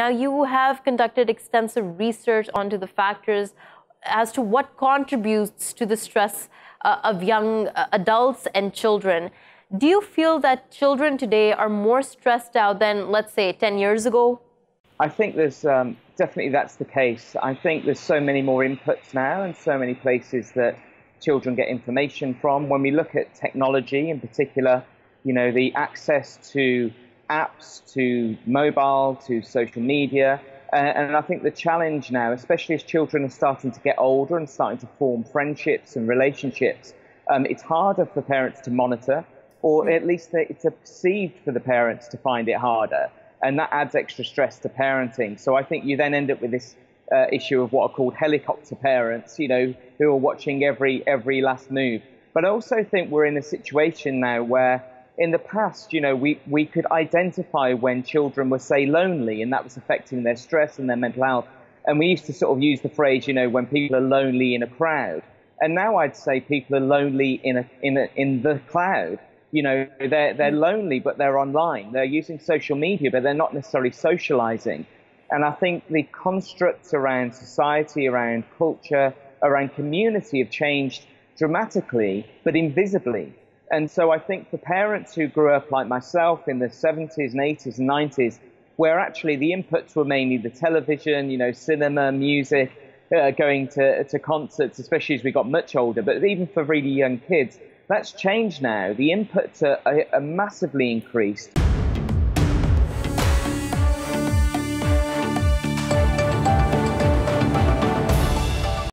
Now, you have conducted extensive research onto the factors as to what contributes to the stress of young adults and children. Do you feel that children today are more stressed out than, let's say, 10 years ago? I think there's definitely that's the case. I think there's so many more inputs now and so many places that children get information from. When we look at technology in particular, you know, the access to apps, to mobile, to social media, and I think the challenge now, especially as children are starting to get older and starting to form friendships and relationships, it's harder for parents to monitor, or at least it's perceived for the parents to find it harder. And that adds extra stress to parenting. So I think you then end up with this issue of what are called helicopter parents, you know, who are watching every last move. But I also think we're in a situation now where in the past, you know, we could identify when children were, say, lonely, and that was affecting their stress and their mental health. And we used to sort of use the phrase, you know, when people are lonely in a crowd. And now I'd say people are lonely in the cloud. You know, they're lonely, but they're online. They're using social media, but they're not necessarily socializing. And I think the constructs around society, around culture, around community have changed dramatically, but invisibly. And so I think for parents who grew up like myself in the 70s and 80s and 90s, where actually the inputs were mainly the television, you know, cinema, music, going to concerts, especially as we got much older, but even for really young kids, that's changed now. The inputs are massively increased.